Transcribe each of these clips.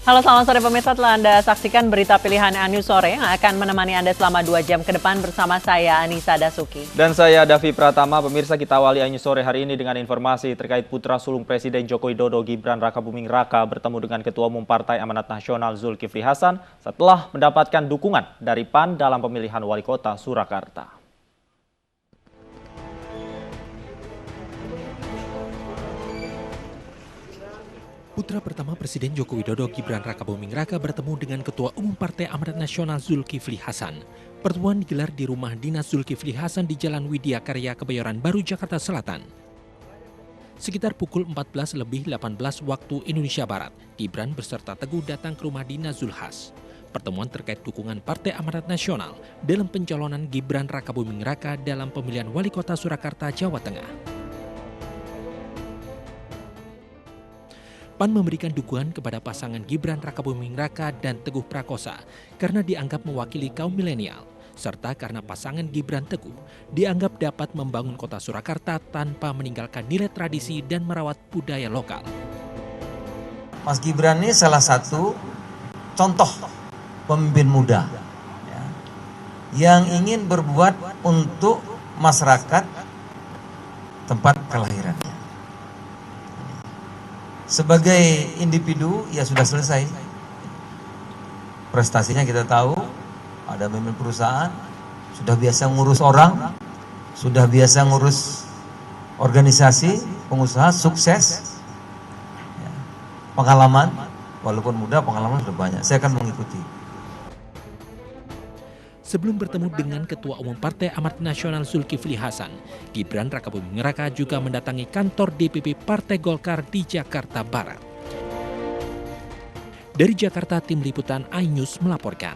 Halo, selamat sore pemirsa, telah Anda saksikan berita pilihan News Sore yang akan menemani Anda selama 2 jam ke depan bersama saya Anissa Dasuki. Dan saya Davi Pratama. Pemirsa, kita awali News Sore hari ini dengan informasi terkait putra sulung Presiden Joko Widodo Gibran Rakabuming Raka bertemu dengan Ketua Umum Partai Amanat Nasional Zulkifli Hasan setelah mendapatkan dukungan dari PAN dalam pemilihan wali kota Surakarta. Putra pertama Presiden Joko Widodo Gibran Rakabuming Raka bertemu dengan Ketua Umum Partai Amanat Nasional Zulkifli Hasan. Pertemuan digelar di rumah dinas Zulkifli Hasan di Jalan Widya Karya, Kebayoran Baru, Jakarta Selatan. Sekitar pukul 14:18 waktu Indonesia Barat, Gibran beserta Teguh datang ke rumah dinas Zulhas. Pertemuan terkait dukungan Partai Amanat Nasional dalam pencalonan Gibran Rakabuming Raka dalam pemilihan wali kota Surakarta, Jawa Tengah. PAN memberikan dukungan kepada pasangan Gibran Rakabuming Raka dan Teguh Prakosa karena dianggap mewakili kaum milenial, serta karena pasangan Gibran Teguh dianggap dapat membangun kota Surakarta tanpa meninggalkan nilai tradisi dan merawat budaya lokal. Mas Gibran ini salah satu contoh pemimpin muda ya, yang ingin berbuat untuk masyarakat tempat kelahirannya. Sebagai individu, ya sudah selesai. Prestasinya kita tahu, ada pemimpin perusahaan, sudah biasa ngurus orang, sudah biasa ngurus organisasi, pengusaha, sukses. Ya. Pengalaman, walaupun muda, pengalaman sudah banyak. Saya akan mengikuti. Sebelum bertemu dengan Ketua Umum Partai Amanat Nasional Zulkifli Hasan, Gibran Rakabuming Raka juga mendatangi kantor DPP Partai Golkar di Jakarta Barat. Dari Jakarta, tim liputan iNews melaporkan.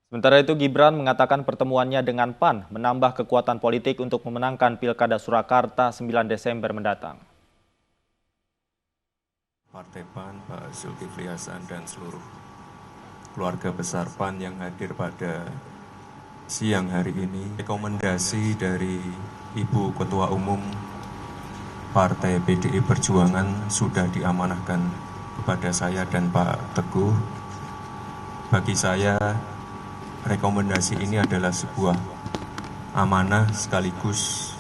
Sementara itu, Gibran mengatakan pertemuannya dengan PAN menambah kekuatan politik untuk memenangkan Pilkada Surakarta 9 Desember mendatang. Partai PAN, Pak Zulkifli Hasan dan seluruh keluarga besar PAN yang hadir pada siang hari ini. Rekomendasi dari Ibu Ketua Umum Partai PDI Perjuangan sudah diamanahkan kepada saya dan Pak Teguh. Bagi saya, rekomendasi ini adalah sebuah amanah sekaligus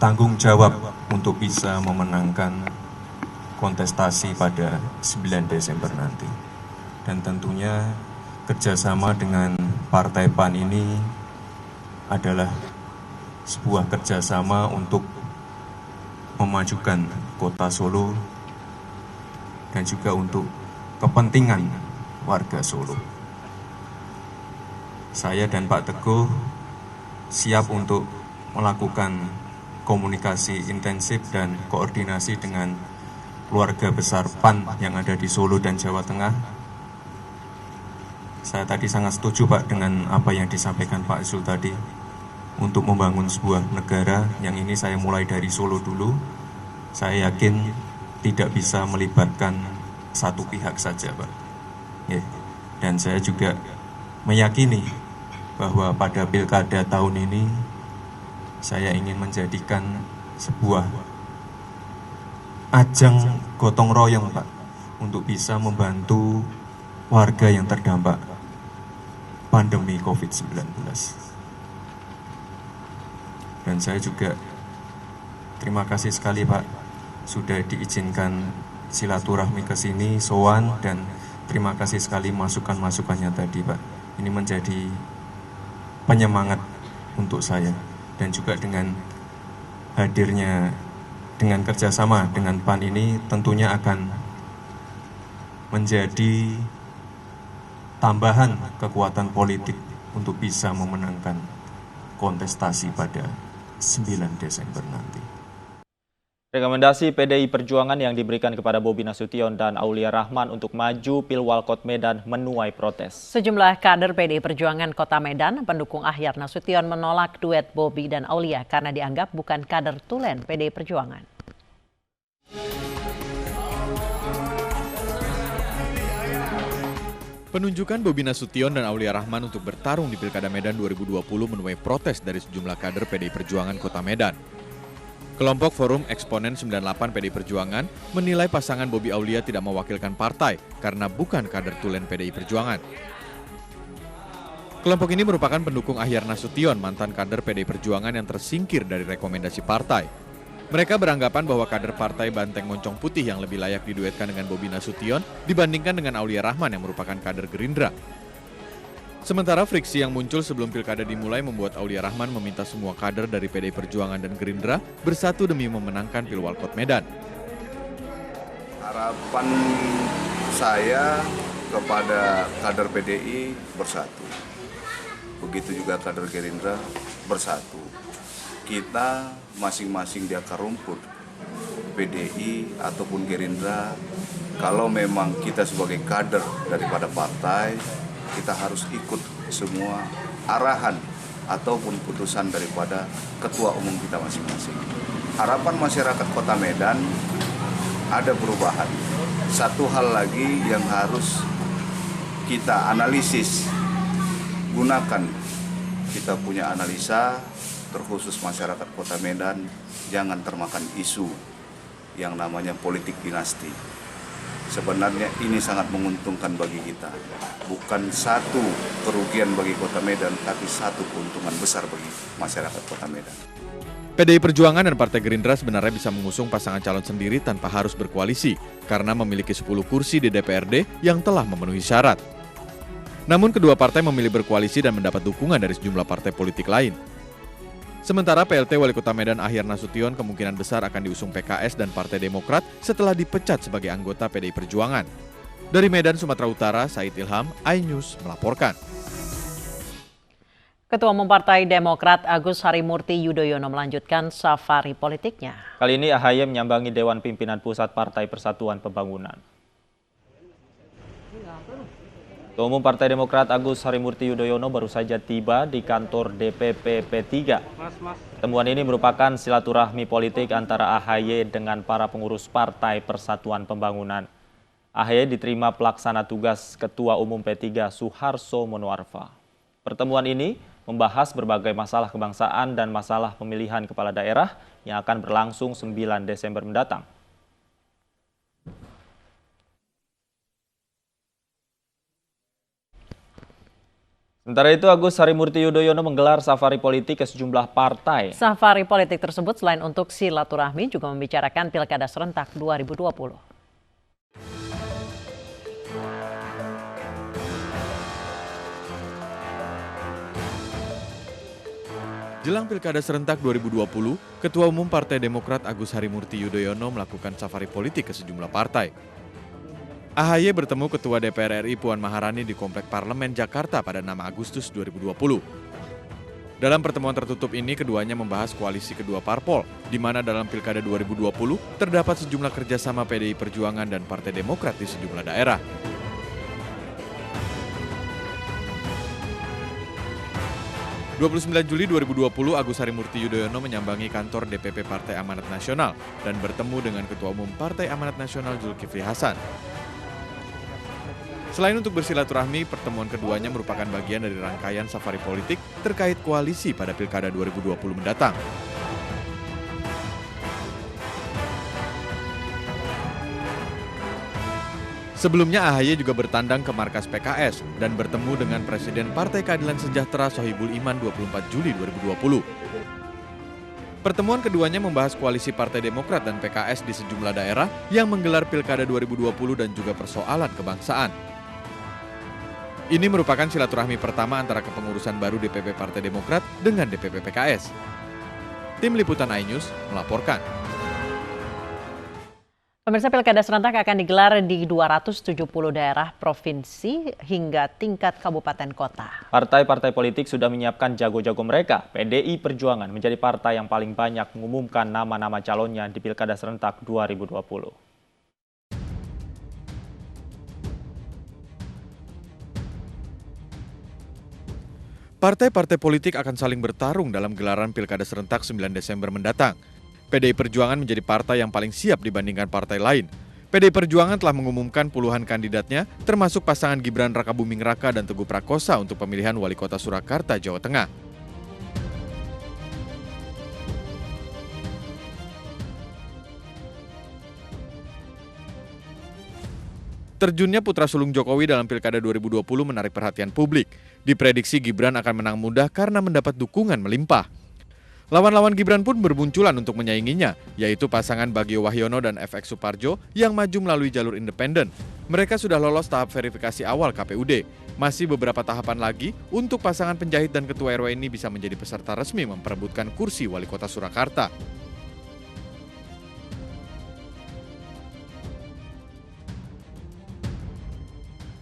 tanggung jawab untuk bisa memenangkan kontestasi pada 9 Desember nanti. Dan tentunya kerjasama dengan Partai PAN ini adalah sebuah kerjasama untuk memajukan kota Solo dan juga untuk kepentingan warga Solo. Saya dan Pak Teguh siap untuk melakukan komunikasi intensif dan koordinasi dengan keluarga besar PAN yang ada di Solo dan Jawa Tengah. Saya tadi sangat setuju Pak dengan apa yang disampaikan Pak Zul tadi untuk membangun sebuah negara yang ini saya mulai dari Solo dulu. Saya yakin tidak bisa melibatkan satu pihak saja Pak. Ya. Dan saya juga meyakini bahwa pada pilkada tahun ini saya ingin menjadikan sebuah ajang gotong royong Pak untuk bisa membantu warga yang terdampak pandemi COVID-19. Dan saya juga terima kasih sekali Pak sudah diizinkan silaturahmi ke sini, sowan, dan terima kasih sekali masukan-masukannya tadi Pak. Ini menjadi penyemangat untuk saya, dan juga dengan hadirnya, dengan kerjasama dengan PAN ini tentunya akan menjadi tambahan kekuatan politik untuk bisa memenangkan kontestasi pada 9 Desember nanti. Rekomendasi PDI Perjuangan yang diberikan kepada Bobi Nasution dan Aulia Rahman untuk maju Pilwalkot Medan menuai protes. Sejumlah kader PDI Perjuangan Kota Medan pendukung Ahyar Nasution menolak duet Bobi dan Aulia karena dianggap bukan kader tulen PDI Perjuangan. Penunjukan Bobi Nasution dan Aulia Rahman untuk bertarung di Pilkada Medan 2020 menuai protes dari sejumlah kader PDI Perjuangan Kota Medan. Kelompok Forum Eksponen 98 PDI Perjuangan menilai pasangan Bobi Aulia tidak mewakilkan partai karena bukan kader tulen PDI Perjuangan. Kelompok ini merupakan pendukung Ahyar Nasution, mantan kader PDI Perjuangan yang tersingkir dari rekomendasi partai. Mereka beranggapan bahwa kader partai Banteng Moncong Putih yang lebih layak diduetkan dengan Bobi Nasution dibandingkan dengan Aulia Rahman yang merupakan kader Gerindra. Sementara friksi yang muncul sebelum pilkada dimulai membuat Aulia Rahman meminta semua kader dari PDI Perjuangan dan Gerindra bersatu demi memenangkan Pilwalkot Medan. Harapan saya kepada kader PDI bersatu. Begitu juga kader Gerindra bersatu. Kita masing-masing di akar rumput, PDI ataupun Gerindra, kalau memang kita sebagai kader daripada partai, kita harus ikut semua arahan ataupun putusan daripada ketua umum kita masing-masing. Harapan masyarakat Kota Medan ada perubahan. Satu hal lagi yang harus kita analisis, gunakan kita punya analisa, terkhusus masyarakat Kota Medan, jangan termakan isu yang namanya politik dinasti. Sebenarnya ini sangat menguntungkan bagi kita. Bukan satu kerugian bagi Kota Medan, tapi satu keuntungan besar bagi masyarakat Kota Medan. PDI Perjuangan dan Partai Gerindra sebenarnya bisa mengusung pasangan calon sendiri tanpa harus berkoalisi, karena memiliki 10 kursi di DPRD yang telah memenuhi syarat. Namun kedua partai memilih berkoalisi dan mendapat dukungan dari sejumlah partai politik lain. Sementara PLT Wali Kota Medan Ahyar Nasution kemungkinan besar akan diusung PKS dan Partai Demokrat setelah dipecat sebagai anggota PDI Perjuangan. Dari Medan, Sumatera Utara, Said Ilham, iNews melaporkan. Ketua Umum Partai Demokrat Agus Harimurti Yudhoyono melanjutkan safari politiknya. Kali ini AHY menyambangi Dewan Pimpinan Pusat Partai Persatuan Pembangunan. Ketua Umum Partai Demokrat Agus Harimurti Yudhoyono baru saja tiba di kantor DPP P3. Pertemuan ini merupakan silaturahmi politik antara AHY dengan para pengurus Partai Persatuan Pembangunan. AHY diterima pelaksana tugas Ketua Umum P3 Suharso Monoarfa. Pertemuan ini membahas berbagai masalah kebangsaan dan masalah pemilihan kepala daerah yang akan berlangsung 9 Desember mendatang. Sementara itu, Agus Harimurti Yudhoyono menggelar safari politik ke sejumlah partai. Safari politik tersebut selain untuk silaturahmi juga membicarakan Pilkada serentak 2020. Jelang Pilkada serentak 2020, Ketua Umum Partai Demokrat Agus Harimurti Yudhoyono melakukan safari politik ke sejumlah partai. AHY bertemu Ketua DPR RI Puan Maharani di Komplek Parlemen Jakarta pada 6 Agustus 2020. Dalam pertemuan tertutup ini, keduanya membahas koalisi kedua parpol, di mana dalam Pilkada 2020 terdapat sejumlah kerjasama PDI Perjuangan dan Partai Demokrat di sejumlah daerah. Juli 2020, Agus Harimurti Yudhoyono menyambangi kantor DPP Partai Amanat Nasional dan bertemu dengan Ketua Umum Partai Amanat Nasional Zulkifli Hasan. Selain untuk bersilaturahmi, pertemuan keduanya merupakan bagian dari rangkaian safari politik terkait koalisi pada Pilkada 2020 mendatang. Sebelumnya AHY juga bertandang ke markas PKS dan bertemu dengan Presiden Partai Keadilan Sejahtera Sohibul Iman 24 Juli 2020. Pertemuan keduanya membahas koalisi Partai Demokrat dan PKS di sejumlah daerah yang menggelar Pilkada 2020 dan juga persoalan kebangsaan. Ini merupakan silaturahmi pertama antara kepengurusan baru DPP Partai Demokrat dengan DPP PKS. Tim Liputan iNews melaporkan. Pemirsa, Pilkada serentak akan digelar di 270 daerah provinsi hingga tingkat kabupaten kota. Partai-partai politik sudah menyiapkan jago-jago mereka. PDI Perjuangan menjadi partai yang paling banyak mengumumkan nama-nama calonnya di Pilkada serentak 2020. Partai-partai politik akan saling bertarung dalam gelaran Pilkada serentak 9 Desember mendatang. PDI Perjuangan menjadi partai yang paling siap dibandingkan partai lain. PDI Perjuangan telah mengumumkan puluhan kandidatnya, termasuk pasangan Gibran Rakabuming Raka dan Teguh Prakosa untuk pemilihan Wali Kota Surakarta, Jawa Tengah. Terjunnya putra sulung Jokowi dalam Pilkada 2020 menarik perhatian publik. Diprediksi Gibran akan menang mudah karena mendapat dukungan melimpah. Lawan-lawan Gibran pun bermunculan untuk menyainginya, yaitu pasangan Bagio Wahyono dan FX Suparjo yang maju melalui jalur independen. Mereka sudah lolos tahap verifikasi awal KPUD. Masih beberapa tahapan lagi untuk pasangan penjahit dan ketua RW ini bisa menjadi peserta resmi memperebutkan kursi wali kota Surakarta.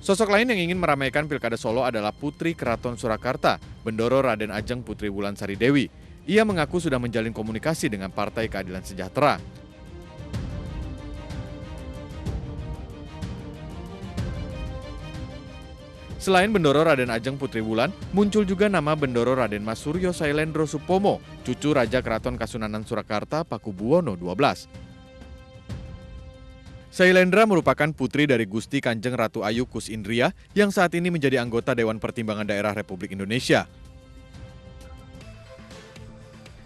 Sosok lain yang ingin meramaikan Pilkada Solo adalah Putri Keraton Surakarta, Bendoro Raden Ajeng Putri Wulansari Dewi. Ia mengaku sudah menjalin komunikasi dengan Partai Keadilan Sejahtera. Selain Bendoro Raden Ajeng Putri Wulan, muncul juga nama Bendoro Raden Mas Suryo Sailendro Supomo, cucu Raja Keraton Kasunanan Surakarta Pakubuwono XII. Sailendra merupakan putri dari Gusti Kanjeng Ratu Ayu Kus Indria yang saat ini menjadi anggota Dewan Pertimbangan Daerah Republik Indonesia.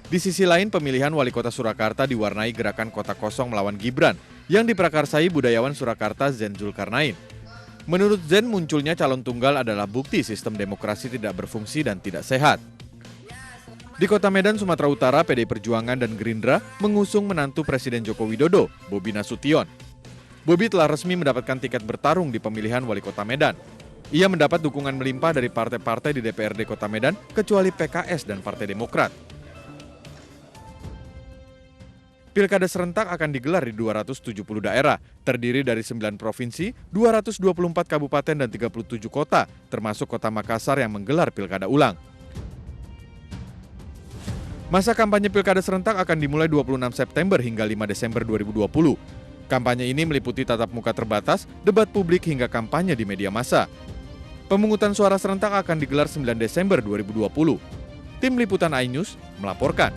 Di sisi lain, pemilihan wali kota Surakarta diwarnai gerakan kota kosong melawan Gibran yang diprakarsai budayawan Surakarta Zen Zulkarnain. Menurut Zen, munculnya calon tunggal adalah bukti sistem demokrasi tidak berfungsi dan tidak sehat. Di Kota Medan, Sumatera Utara, PDI Perjuangan dan Gerindra mengusung menantu Presiden Joko Widodo, Bobi Nasution. Bobi telah resmi mendapatkan tiket bertarung di pemilihan wali kota Medan. Ia mendapat dukungan melimpah dari partai-partai di DPRD Kota Medan, kecuali PKS dan Partai Demokrat. Pilkada serentak akan digelar di 270 daerah, terdiri dari 9 provinsi, 224 kabupaten dan 37 kota, termasuk Kota Makassar yang menggelar pilkada ulang. Masa kampanye pilkada serentak akan dimulai 26 September hingga 5 Desember 2020. Kampanye ini meliputi tatap muka terbatas, debat publik hingga kampanye di media massa. Pemungutan suara serentak akan digelar 9 Desember 2020. Tim Liputan iNews melaporkan.